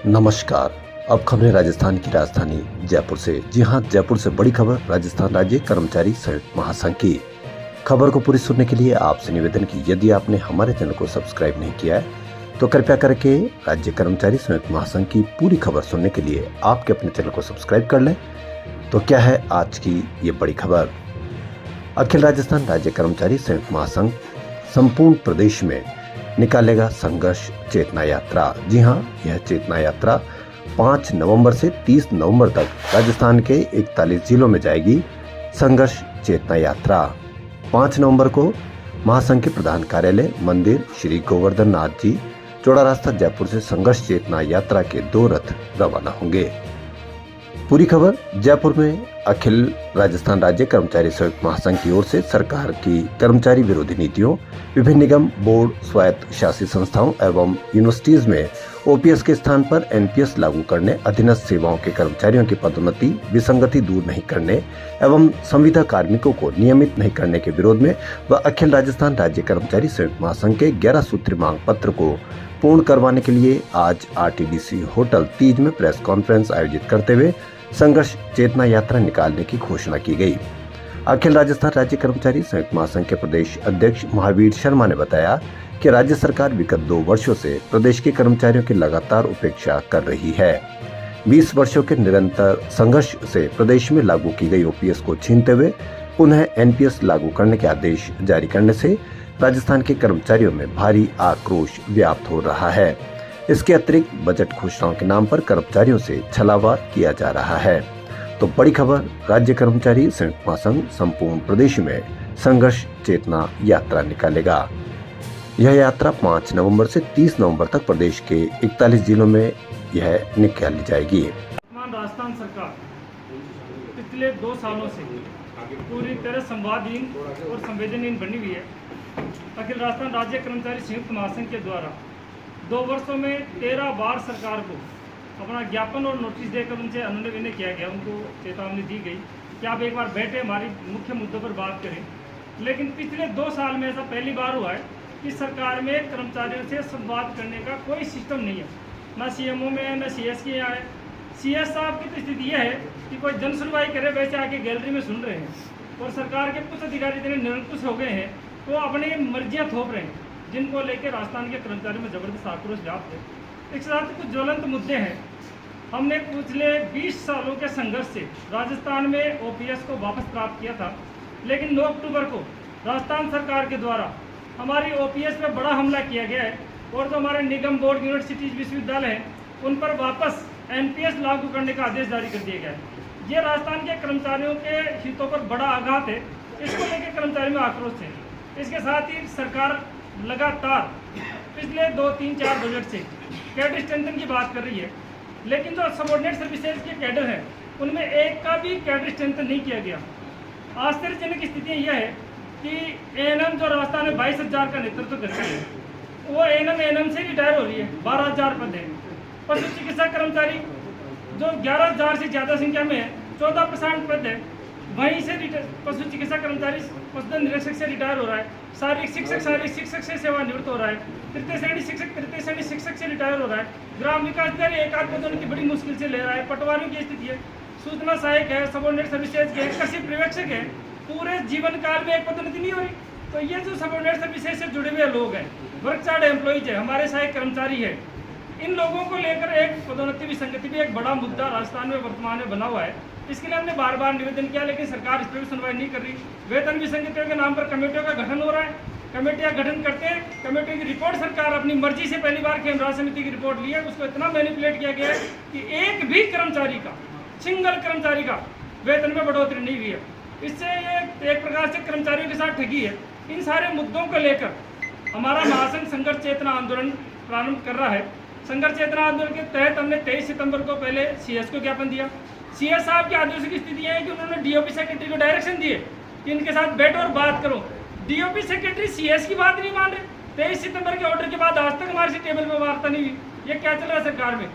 नमस्कार। अब खबरें राजस्थान की राजधानी जयपुर से। जी हां, जयपुर से बड़ी खबर राजस्थान राज्य कर्मचारी संयुक्त महासंघ की। खबर को पूरी सुनने के लिए आपसे निवेदन की यदि आपने हमारे चैनल को सब्सक्राइब नहीं किया है तो कृपया करके राज्य कर्मचारी संयुक्त महासंघ की पूरी खबर सुनने के लिए आपके अपने चैनल को सब्सक्राइब कर लें। तो क्या है आज की ये बड़ी खबर? अखिल राजस्थान राज्य कर्मचारी संयुक्त महासंघ संपूर्ण प्रदेश में निकालेगा संघर्ष चेतना यात्रा। जी हां, यह चेतना यात्रा 5 नवंबर से 30 नवंबर तक राजस्थान के 41 जिलों में जाएगी। संघर्ष चेतना यात्रा 5 नवंबर को महासंघ के प्रधान कार्यालय मंदिर श्री गोवर्धन नाथ जी चौड़ा रास्ता जयपुर से संघर्ष चेतना यात्रा के 2 रथ रवाना होंगे। पूरी खबर। जयपुर में अखिल राजस्थान राज्य कर्मचारी संयुक्त महासंघ की ओर से सरकार की कर्मचारी विरोधी नीतियों, विभिन्न निगम, बोर्ड, स्वायत्त शासी संस्थाओं एवं यूनिवर्सिटीज में ओपीएस के स्थान पर एनपीएस लागू करने, अधीनस्थ सेवाओं के कर्मचारियों की पदोन्नति विसंगति दूर नहीं करने एवं संविदा कार्मिकों को नियमित नहीं करने के विरोध में व अखिल राजस्थान राज्य कर्मचारी संयुक्त महासंघ के 11 सूत्री मांग पत्र को पूर्ण करवाने के लिए आज आरटीडीसी होटल तीज में प्रेस कॉन्फ्रेंस आयोजित करते हुए संघर्ष चेतना यात्रा निकालने की घोषणा की गई। अखिल राजस्थान राज्य कर्मचारी संयुक्त महासंघ के प्रदेश अध्यक्ष महावीर शर्मा ने बताया कि राज्य सरकार विगत 2 वर्षों से प्रदेश के कर्मचारियों की लगातार उपेक्षा कर रही है। 20 वर्षों के निरंतर संघर्ष से प्रदेश में लागू की गई ओपीएस को छीनते हुए पुनः एनपीएस लागू करने के आदेश जारी करने से राजस्थान के कर्मचारियों में भारी आक्रोश व्याप्त हो रहा है। इसके अतिरिक्त बजट घोषणाओं के नाम पर कर्मचारियों से छलावा किया जा रहा है। तो बड़ी खबर, राज्य कर्मचारी संयुक्त महासंघ संपूर्ण प्रदेश में संघर्ष चेतना यात्रा निकालेगा। यह यात्रा 5 नवंबर से 30 नवंबर तक प्रदेश के 41 जिलों में यह निकाली जाएगी। राजस्थान सरकार पिछले 2 सालों से पूरी तरह संवादहीन और संवेदनहीन बनी हुई है। अखिल राजस्थान राज्य कर्मचारी संयुक्त महासंघ के द्वारा 2 वर्षों में 13 बार सरकार को अपना ज्ञापन और नोटिस देकर उनसे अनुनय विनय किया गया। उनको चेतावनी दी गई कि आप एक बार बैठे हमारी मुख्य मुद्दों पर बात करें। लेकिन पिछले 2 साल में ऐसा पहली बार हुआ है कि सरकार में कर्मचारियों से संवाद करने का कोई सिस्टम नहीं है। ना सीएमओ में है, ना सीएस के यहाँ है। सीएस साहब की तो स्थिति यह है कि कोई जन सुनवाई करे वैसे आके गैलरी में सुन रहे हैं और सरकार के कुछ अधिकारी इतने निरंकुश हो गए हैं वो अपनी मर्जियाँ थोप रहे हैं, जिनको लेकर राजस्थान के कर्मचारियों में जबरदस्त आक्रोश व्याप्त है। इसके साथ कुछ ज्वलंत मुद्दे हैं। हमने पिछले 20 सालों के संघर्ष से राजस्थान में ओपीएस को वापस प्राप्त किया था, लेकिन 9 अक्टूबर को राजस्थान सरकार के द्वारा हमारी ओपीएस पर बड़ा हमला किया गया है और जो हमारे निगम, बोर्ड, यूनिवर्सिटीज, विश्वविद्यालय हैं उन पर वापस एनपीएस लागू करने का आदेश जारी कर दिया गया है। ये राजस्थान के कर्मचारियों के हितों पर बड़ा आघात है। इसको लेकर कर्मचारियों में आक्रोश है। इसके साथ ही सरकार लगातार पिछले 2, 3, 4 बजट से कैडर स्ट्रेंथन की बात कर रही है, लेकिन जो सबऑर्डिनेट सर्विसेज के कैडर हैं उनमें एक का भी कैडर स्ट्रेंथन नहीं किया गया। आश्चर्यजनक स्थितियाँ यह है कि एएनएम जो राजस्थान में 22,000 का नेतृत्व करती है वो एएनएम से रिटायर हो रही है। 12,000 पद है। पशु चिकित्सा कर्मचारी जो 11,000 से ज़्यादा संख्या में है, 14% पद है, वहीं से पशु चिकित्सा कर्मचारी पशुधन निरीक्षक से रिटायर हो रहा है। शारीरिक शिक्षक से सेवानिवृत्त हो रहा है। तृतीय श्रेणी शिक्षक से रिटायर हो रहा है। ग्राम विकास अधिकारी एक आध पदों की बड़ी मुश्किल से ले रहा है। पटवारियों की स्थिति है। सूचना सहायक है, सबऑर्डिनेट सर्विसेज के, कृषि पर्यवेक्षक है, पूरे जीवन काल में एक पदोन्नति नहीं हो रही। तो ये जो सबऑर्डिनेट सर्विसेज से जुड़े हुए लोग हैं, वर्क चार्ट एम्प्लॉइज है, हमारे सहायक कर्मचारी है, इन लोगों को लेकर एक पदोन्नति विसंगति भी एक बड़ा मुद्दा राजस्थान में वर्तमान में बना हुआ है। इसके लिए हमने बार बार निवेदन किया, लेकिन सरकार इस पर भी सुनवाई नहीं कर रही। वेतन विसंगतियों के नाम पर कमेटियों का गठन हो रहा है। कमेटियां गठन करते हैं, कमेटियों की रिपोर्ट सरकार अपनी मर्जी से पहली बार खेम राज्य समिति की रिपोर्ट ली है, उसको इतना मैनिपुलेट किया गया है कि एक भी कर्मचारी का, सिंगल कर्मचारी का वेतन में बढ़ोतरी नहीं हुई है। इससे ये एक प्रकार से कर्मचारियों के साथ ठगी है। इन सारे मुद्दों को लेकर हमारा महासंघ संघर्ष चेतना आंदोलन प्रारंभ कर रहा है। संघर्ष चेतना आंदोलन के तहत हमने 23 सितंबर को पहले सीएस को ज्ञापन दिया। सीएस साहब के आदेशों की स्थिति है कि उन्होंने डीओपी सेक्रेटरी को डायरेक्शन दिए कि इनके साथ बैठो और बात करो। डीओपी सेक्रेटरी सीएस की बात नहीं मान रहे। 23 सितंबर के ऑर्डर के बाद आज तक हमारे से टेबल पर वार्ता नहीं हुई। ये क्या चल रहा है सरकार में?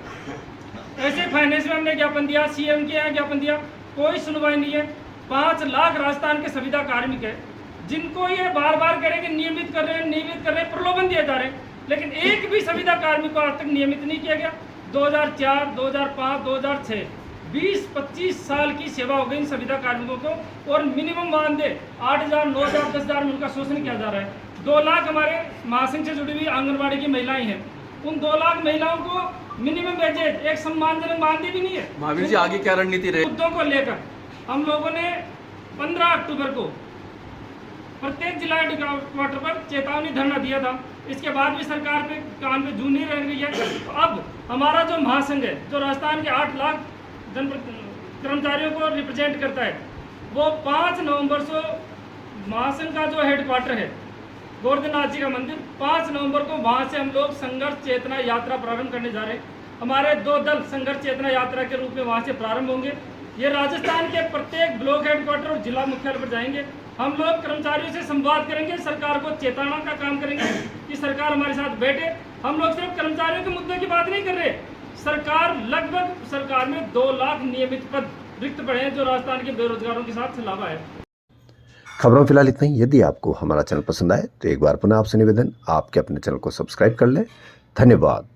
ऐसे फाइनेंस में हमने ज्ञापन दिया, सीएम के यहाँ ज्ञापन दिया, कोई सुनवाई नहीं है। 5 लाख राजस्थान के संविदा कार्मिक है जिनको ये बार बार करेंगे नियमित कर रहे हैं, प्रलोभन दिए जा रहे हैं, लेकिन एक भी संविदा कार्मिक को आज तक नियमित नहीं किया गया। 2004, 2005, 2006 20-25 साल की सेवा हो गई इन संविदा कार्मिकों को, और मिनिमम मानदेय 8,000, 9,000, 10,000 में उनका शोषण किया जा रहा है। 2 लाख हमारे महासंघ से जुड़ी हुई आंगनबाड़ी की महिलाएं हैं, उन 2 लाख महिलाओं को मिनिमम वेजेज, एक सम्मानजनक मानदेय भी नहीं है। महावीर जी, आगे क्या रणनीति रहे? मुद्दों को लेकर हम लोगों ने 15 अक्टूबर को प्रत्येक जिला हेडक्वार्टर पर चेतावनी धरना दिया था। इसके बाद भी सरकार पे कान पे जू नहीं रह गई है। तो अब हमारा जो महासंघ है, जो राजस्थान के 8 लाख कर्मचारियों को रिप्रेजेंट करता है, वो 5 नवंबर से महासंघ का जो हेडक्वार्टर है गोवर्धननाथ जी का मंदिर, 5 नवंबर को वहाँ से हम लोग संघर्ष चेतना यात्रा प्रारंभ करने जा रहे हैं। हमारे 2 दल संघर्ष चेतना यात्रा के रूप में वहाँ से प्रारंभ होंगे। ये राजस्थान के प्रत्येक ब्लॉक हेडक्वार्टर और जिला मुख्यालय पर जाएंगे। हम लोग कर्मचारियों से संवाद करेंगे, सरकार को चेताना का काम करेंगे कि सरकार हमारे साथ बैठे। हम लोग सिर्फ कर्मचारियों के मुद्दे की बात नहीं कर रहे। सरकार में 2 लाख नियमित पद रिक्त पड़े हैं जो राजस्थान के बेरोजगारों के साथ छलावा है। खबरों फिलहाल इतना ही। यदि आपको हमारा चैनल पसंद आए तो एक बार पुनः आपसे निवेदन, आपके अपने चैनल को सब्सक्राइब कर लें। धन्यवाद।